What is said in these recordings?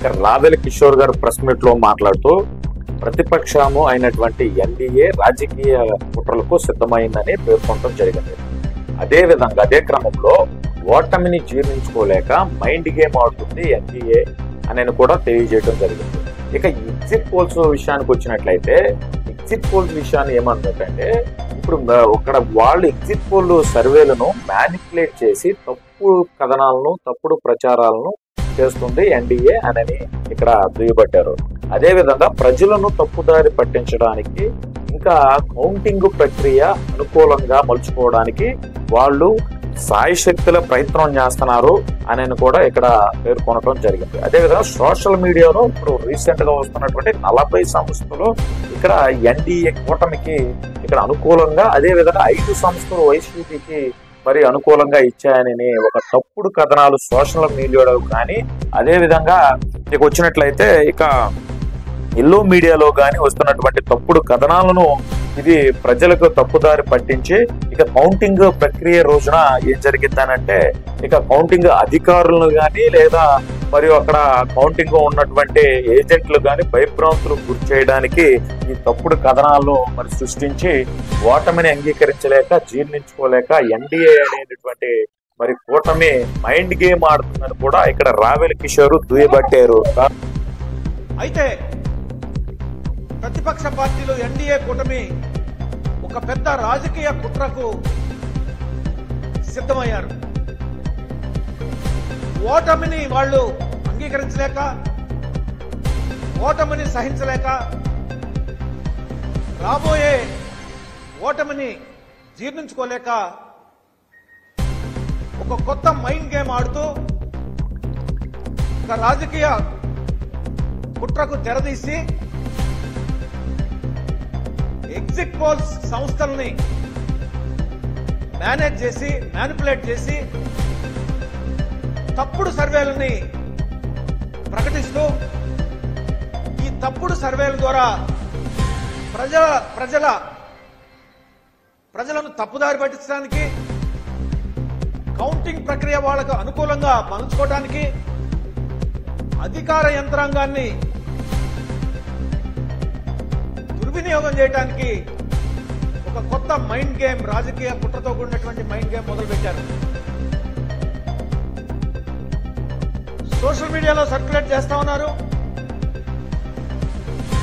ఇక్కడ రావెల కిషోర్ గారు press meet లో మాట్లాడుతూ ప్రతిపక్షము అయినటువంటి ఎన్డీఏ రాజకీయ కుట్రలకు సిద్ధమైందని పేర్కొనడం జరిగింది. అదే విధంగా అదే క్రమంలో ఓటమిని జీర్ణించుకోలేక మైండ్ గేమ్ ఆడుతుంది ఎన్డీఏ అని కూడా తెలియజేయడం జరిగింది. ఇక ఎగ్జిట్ పోల్స్ విషయానికి వచ్చినట్లయితే ఎగ్జిట్ పోల్స్ విషయాన్ని ఏమన్నదంటే ఇప్పుడు ఇక్కడ వాళ్ళు ఎగ్జిట్ పోల్ సర్వేలను మ్యానిపులేట్ చేసి తప్పుడు కథనాలను తప్పుడు ప్రచారాలను చేస్తుంది ఎన్డీఏ అని ఇక్కడ దుయ్యబట్టారు. అదే విధంగా ప్రజలను తప్పుదారి పట్టించడానికి ఇంకా కౌంటింగ్ ప్రక్రియ అనుకూలంగా మలుచుకోవడానికి వాళ్ళు సాయశక్తుల ప్రయత్నం చేస్తున్నారు అని కూడా ఇక్కడ పేర్కొనడం జరిగింది. అదేవిధంగా సోషల్ మీడియాలో ఇప్పుడు రీసెంట్ గా వస్తున్నటువంటి 40 సంస్థలు ఇక్కడ ఎన్డీఏ కూటమికి ఇక్కడ అనుకూలంగా, అదే విధంగా 5 సంస్థలు వైసీపీకి మరి అనుకూలంగా ఇచ్చాయని ఒక తప్పుడు కథనాలు సోషల్ మీడియాలో కానీ, అదే విధంగా ఇక వచ్చినట్లయితే ఇక ఎల్లో మీడియాలో కానీ వస్తున్నటువంటి తప్పుడు కథనాలను ఇది ప్రజలకు తప్పుదారి పట్టించి ఇక కౌంటింగ్ ప్రక్రియ రోజున ఏం జరిగిద్దానంటే ఇక కౌంటింగ్ అధికారులను కానీ లేదా మరియు అక్కడ కౌంటింగ్ ఉన్నటువంటి ఏజెంట్లు కానీ భయభ్రాంతులు గురి చేయడానికి ఈ తప్పుడు కథనాలను మరి సృష్టించి ఓటమిని అంగీకరించలేక జీర్ణించుకోలేక ఎన్డీఏ అనేటువంటి మరి కూటమి మైండ్ గేమ్ ఆడుతుందని కూడా ఇక్కడ రావెల కిషోర్ దుయ్యబట్టారు. అయితే ప్రతిపక్ష పార్టీలు ఎన్డీఏ కూటమి ఒక పెద్ద రాజకీయ కుట్రకు సిద్ధమయ్యారు. ఓటమిని వాళ్ళు అంగీకరించలేక, ఓటమిని సహించలేక, రాబోయే ఓటమిని జీర్ణించుకోలేక ఒక కొత్త మైండ్ గేమ్ ఆడుతూ ఒక రాజకీయ కుట్రకు తెరదీసి ఎగ్జిట్ పోల్స్ సంస్థల్ని మేనేజ్ చేసి మ్యానిపులేట్ చేసి తప్పుడు సర్వేలని ప్రకటిస్తూ ఈ తప్పుడు సర్వేల ద్వారా ప్రజలను తప్పుదారి పట్టించడానికి, కౌంటింగ్ ప్రక్రియ వాళ్లకు అనుకూలంగా మలుచుకోవడానికి, అధికార యంత్రాంగాన్ని దుర్వినియోగం చేయడానికి ఒక కొత్త మైండ్ గేమ్, రాజకీయ కుట్రతో కూడినటువంటి మైండ్ గేమ్ మొదలుపెట్టారు. సోషల్ మీడియాలో సర్క్యులేట్ చేస్తా ఉన్నారు.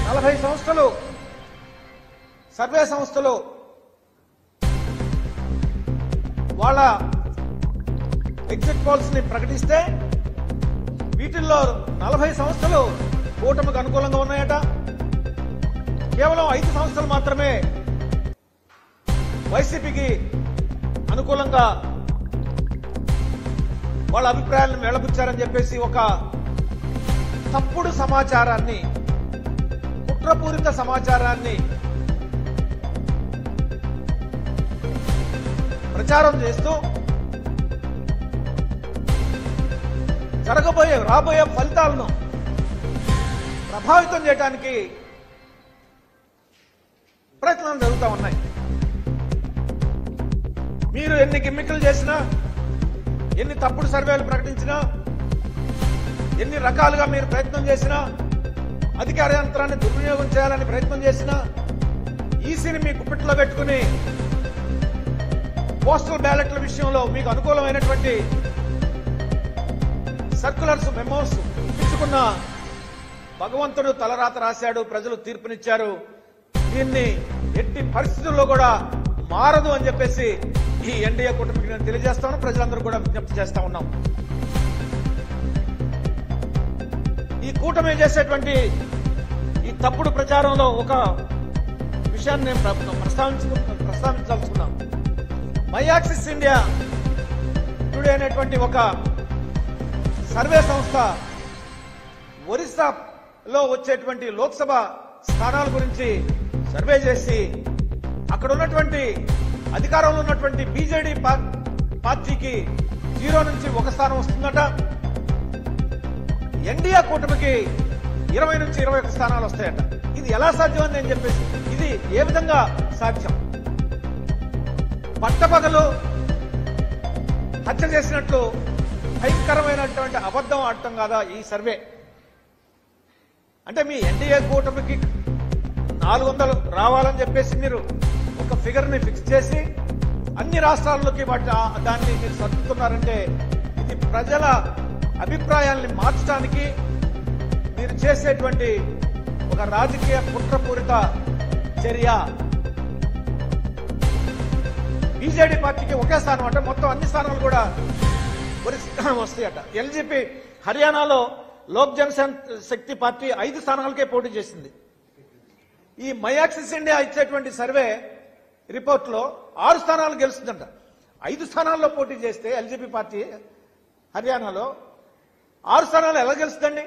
40 సంస్థలు, సర్వే సంస్థలు వాళ్ళ ఎగ్జిట్ పోల్స్ ని ప్రకటిస్తే వీటిల్లో 40 సంస్థలు కూటమికి అనుకూలంగా ఉన్నాయట. కేవలం 5 సంస్థలు మాత్రమే వైసీపీకి అనుకూలంగా వాళ్ళ అభిప్రాయాలను వెళ్లబుచ్చారని చెప్పేసి ఒక తప్పుడు సమాచారాన్ని, కుట్రపూరిత సమాచారాన్ని ప్రచారం చేస్తూ రాబోయే ఫలితాలను ప్రభావితం చేయడానికి ప్రయత్నాలు జరుగుతూ ఉన్నాయి. మీరు ఎన్ని గిమ్మికలు చేసినా, ఎన్ని తప్పుడు సర్వేలు ప్రకటించినా, ఎన్ని రకాలుగా మీరు ప్రయత్నం చేసినా, అధికార యంత్రాన్ని దుర్వినియోగం చేయాలని ప్రయత్నం చేసినా, ఈసీని మీ గుప్పిట్లో పెట్టుకుని పోస్టల్ బ్యాలెట్ల విషయంలో మీకు అనుకూలమైనటువంటి సర్కులర్స్, మెమోస్ ఇచ్చుకున్న భగవంతుడు తలరాత రాశాడు, ప్రజలు తీర్పునిచ్చారు. దీన్ని ఎట్టి పరిస్థితుల్లో కూడా మారదు అని చెప్పేసి ఈ ఎన్డీఏ కూటమికి నేను తెలియజేస్తాను. ప్రజలందరూ కూడా విజ్ఞప్తి చేస్తా ఉన్నాం. ఈ కూటమి చేసేటువంటి ఈ తప్పుడు ప్రచారంలో ఒక విషయాన్ని నేను ప్రస్తావించాల్సుకున్నాం. మై యాక్సిస్ ఇండియా టుడే అనేటువంటి ఒక సర్వే సంస్థ ఒరిస్సాలో వచ్చేటువంటి లోక్సభ స్థానాల గురించి సర్వే చేసి అక్కడ ఉన్నటువంటి అధికారంలో ఉన్నటువంటి బీజేడీ పార్టీకి 0 నుంచి 1 స్థానం వస్తుందట. ఎన్డీఏ కూటమికి 20 నుంచి 21 స్థానాలు వస్తాయట. ఇది ఎలా సాధ్యం అని నేను చెప్పేసి, ఇది ఏ విధంగా సాధ్యం? పట్టపగలు హత్య చేసినట్లు భయంకరమైనటువంటి అబద్ధం ఆడటం కాదా ఈ సర్వే? అంటే మీ ఎన్డీఏ కూటమికి 400 రావాలని చెప్పేసి మీరు ఒక ఫిగర్ ని ఫిక్స్ చేసి అన్ని రాష్ట్రాల్లోకి దాన్ని మీరు సర్దుతున్నారంటే ఇది ప్రజల అభిప్రాయాల్ని మార్చడానికి మీరు చేసేటువంటి ఒక రాజకీయ కుట్రపూరిత చర్య. బీజేడీ పార్టీకి ఒకే స్థానం అంటే మొత్తం అన్ని స్థానాలు కూడా వస్తాయట. ఎల్జేపీ హర్యానాలో లోక్ జన్ శక్తి పార్టీ 5 స్థానాలకే పోటీ చేసింది. ఈ మయాక్సిస్ ఇండియా ఇచ్చేటువంటి సర్వే రిపోర్ట్ లో 6 స్థానాలు గెలుస్తుందంట. 5 స్థానాల్లో పోటీ చేస్తే ఎల్జేపీ పార్టీ హర్యానాలో 6 స్థానాలు ఎలా గెలుస్తుందండి?